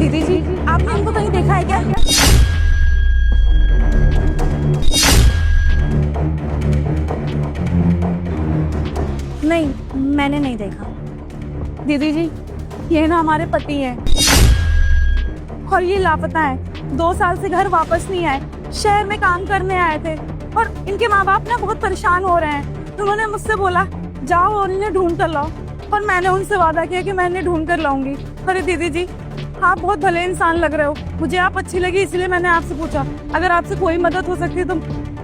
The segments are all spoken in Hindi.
दीदी जी, आपने इनको कहीं देखा है क्या? नहीं, मैंने नहीं देखा। दीदी जी, ये ना हमारे पति हैं और ये लापता है। 2 साल से घर वापस नहीं आए, शहर में काम करने आए थे और इनके माँ बाप ना बहुत परेशान हो रहे हैं। तो उन्होंने मुझसे बोला जाओ और इन्हें ढूंढ कर लाओ, और मैंने उनसे वादा किया कि मैं इन्हें ढूंढ कर लाऊंगी। अरे दीदी जी, आप बहुत भले इंसान लग रहे हो, मुझे आप अच्छी लगी इसलिए मैंने आपसे पूछा। अगर आपसे कोई मदद हो सकती है तो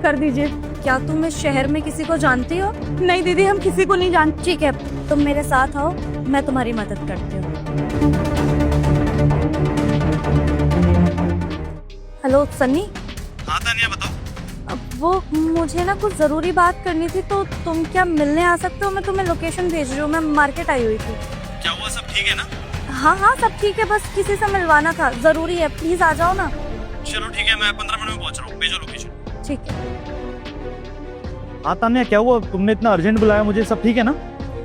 कर दीजिए। क्या तुम इस शहर में किसी को जानती हो? नहीं दीदी, हम किसी को नहीं जानते। ठीक है, तुम मेरे साथ आओ, मैं तुम्हारी मदद करती हूँ। हेलो सन्नी। हाँ तानिया, बताओ। वो मुझे ना कुछ जरूरी बात करनी थी, तो तुम क्या मिलने आ सकते हो? मैं तुम्हें लोकेशन भेज रही हूँ, मैं मार्केट आई हुई थी। क्या हुआ, सब ठीक है ना? हाँ हाँ, सब ठीक है, बस किसी से मिलवाना था, जरूरी है, प्लीज आ जाओ ना। चलो ठीक है, मैं 15 मिनट में पहुंच रहा हूँ, भेजो लोकेशन। ठीक है। हाँ तानिया, क्या हुआ, तुमने इतना अर्जेंट बुलाया मुझे? सब ठीक है ना?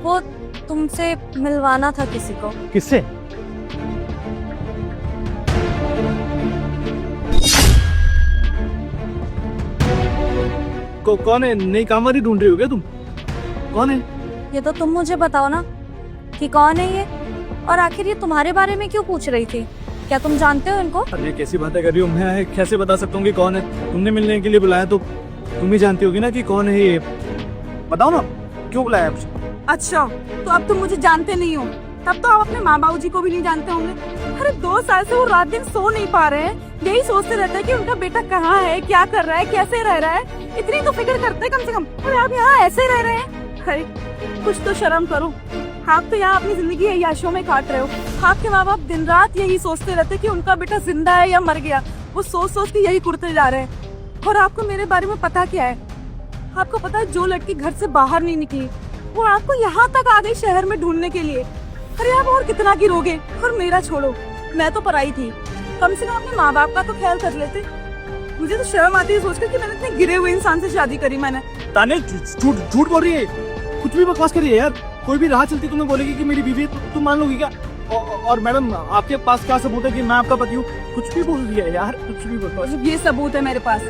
वो तुमसे मिलवाना था किसी को। किससे? कौन है? नई कामवारी ढूंढ रही हो क्या तुम? कौन है? ये तो तुम मुझे बताओ ना कि कौन है ये, और आखिर ये तुम्हारे बारे में क्यों पूछ रही थी? क्या तुम जानते हो इनको? अरे कैसी बातें कर रही हो, मैं कैसे बता सकता हूँ कि कौन है? तुमने मिलने के लिए बुलाया तो तुम ही जानती होगी ना कि कौन है ये। बताओ ना, क्यों बुलाया आपसे? अच्छा, तो अब तुम मुझे जानते नहीं हो, तब तो आप अपने माँ बाबू जी को भी नहीं जानते होंगे। अरे 2 साल से वो रात दिन सो नहीं पा रहे हैं, यही सोचते रहते हैं कि उनका बेटा कहाँ है, क्या कर रहा है, कैसे रह रहा है। इतनी तो फिक्र करते हैं कम से कम, और आप यहाँ ऐसे रह रहे हैं। अरे कुछ तो शर्म करो, आप तो यहाँ अपनी जिंदगी अय्याशों में काट रहे हो। आपके माँ बाप दिन रात यही सोचते रहते हैं कि उनका बेटा जिंदा है या मर गया, वो सोच सोच के यही कुड़ते जा रहे हैं। और आपको मेरे बारे में पता क्या है? आपको पता है, जो लड़की घर से बाहर नहीं निकली वो आपको यहाँ तक आ गई शहर में ढूंढने के लिए। अरे आप और कितना गिरोगे? और मेरा छोड़ो, मैं तो पराई थी, कम से कम अपने माँ बाप का तो ख्याल कर लेते। मुझे तो शर्म आती है सोचकर कि मैंने इतने गिरे हुए इंसान से शादी करी। मैंने तानिया झूठ बोल रही है, कुछ भी बकवास करी है यार। कोई भी राह चलती तुम्हें बोलेगी कि मेरी बीवी है, तुम मान लोगी क्या? और मैडम, आपके पास क्या सबूत है कि मैं आपका पति हूँ? कुछ भी बोल दिया यार, कुछ भी बकवास। ये सबूत है मेरे पास।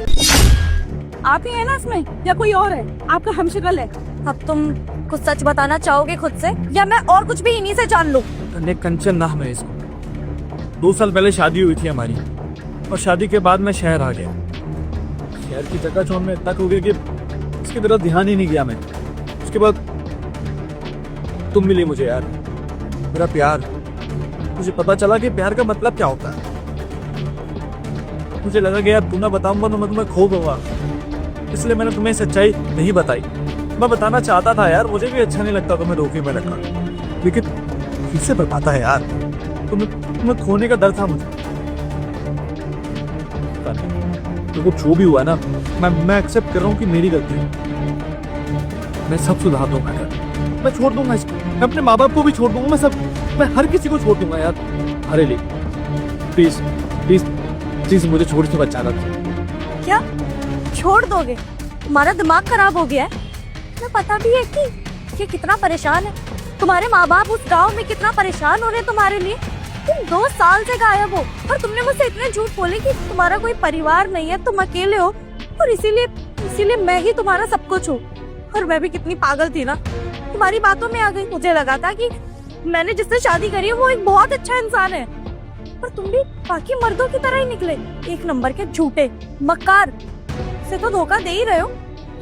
आप ही है ना इसमें, या कोई और है? आपका हमशक्ल है। अब तुम कुछ सच बताना चाहोगे खुद से, या मैं और कुछ भी इन्हीं से जान लूं? कंचन नाम है इसको। 2 साल पहले शादी हुई थी हमारी, और शादी के बाद मैं शहर आ गया। शहर की चकाचौंध में इतना खो गया कि उसकी तरफ ध्यान ही नहीं गया मैं। उसके बाद तुम मिली मुझे यार, मेरा प्यार। मुझे पता चला कि प्यार का मतलब क्या होता है। मुझे लगा कि यार तुम्हें बताऊंगा तो मैं तुम्हें खो दूंगा, इसलिए मैंने तुम्हें सच्चाई नहीं बताई। मैं बताना चाहता था यार, मुझे भी अच्छा नहीं लगता तुम्हें धोखे में रखा, लेकिन किससे बताता है यार? तुम्हें खोने का डर था मुझे। तो जो भी हुआ ना, मैं एक्सेप्ट कर रहा हूँ कि मेरी गलती है। मैं सब सुधार दूंगा यार, मैं छोड़ दूंगा इसको, मैं अपने माँ बाप को भी छोड़ दूंगा, मैं हर किसी को छोड़ दूंगा यार। अरे ले प्लीज प्लीज प्लीज, मुझे छोड़ के बचाना। क्या छोड़ दोगे? तुम्हारा दिमाग खराब हो गया है? तुम्हें पता भी है कि ये कितना परेशान है? तुम्हारे माँ बाप उस गांव में कितना परेशान हो रहे हैं तुम्हारे लिए। तुम 2 साल से गायब हो, और तुमने मुझसे इतने झूठ बोले कि तुम्हारा कोई परिवार नहीं है, तुम अकेले हो, और इसीलिए मैं ही तुम्हारा सब कुछ हूँ। और मैं भी कितनी पागल थी ना, तुम्हारी बातों में आ गई। मुझे लगा था कि मैंने जिससे शादी करी है वो एक बहुत अच्छा इंसान है, पर तुम भी बाकी मर्दों की तरह ही निकले, 1 नंबर के झूठे मक्कार। से तो धोखा दे ही रहे हो,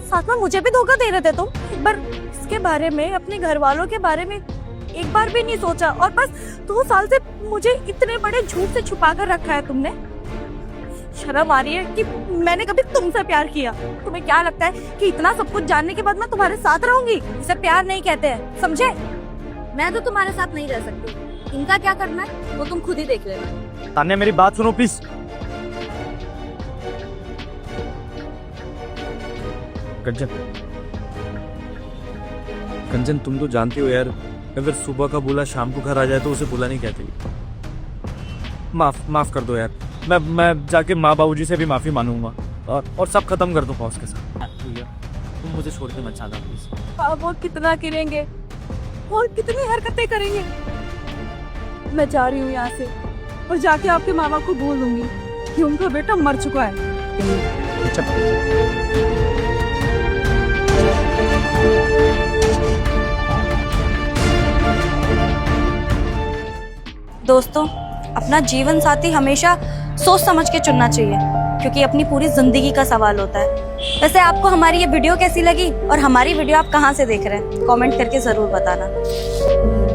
साथ में मुझे भी धोखा दे रहे थे तुम। एक बार इसके बारे में, अपने घर वालों के बारे में एक बार भी नहीं सोचा, और बस 2 साल से मुझे इतने बड़े झूठ से छुपा कर रखा है तुमने। शर्म आ रही है कि मैंने कभी तुमसे प्यार किया। तुम्हें क्या लगता है कि इतना सब कुछ जानने के बाद मैं तुम्हारे साथ रहूंगी? इसे प्यार नहीं कहते हैं, समझे? मैं तो तुम्हारे साथ नहीं रह सकती। इनका क्या करना है वो तुम खुद ही देख लेना। तान्या मेरी बात सुनो प्लीज। कंचन, तुम तो जानती हो यार, अगर सुबह का बोला शाम को घर आ जाए तो उसे बुला नहीं कहती। माफ कर दो यार, मैं जाके माँ बाबूजी से भी माफी मांगूंगा, और सब खत्म कर दूंगा उसके साथ। तुम मुझे छोड़ के मत जाना प्लीज। वो कितना गिरेंगे और कितनी हरकतें करेंगे। मैं जा रही हूँ यहाँ से, और जाके आपके माँ बाप को बोल दूंगी कि उनका बेटा मर चुका है। दोस्तों, अपना जीवन साथी हमेशा सोच समझ के चुनना चाहिए, क्योंकि अपनी पूरी जिंदगी का सवाल होता है। वैसे आपको हमारी ये वीडियो कैसी लगी और हमारी वीडियो आप कहाँ से देख रहे हैं, कमेंट करके जरूर बताना।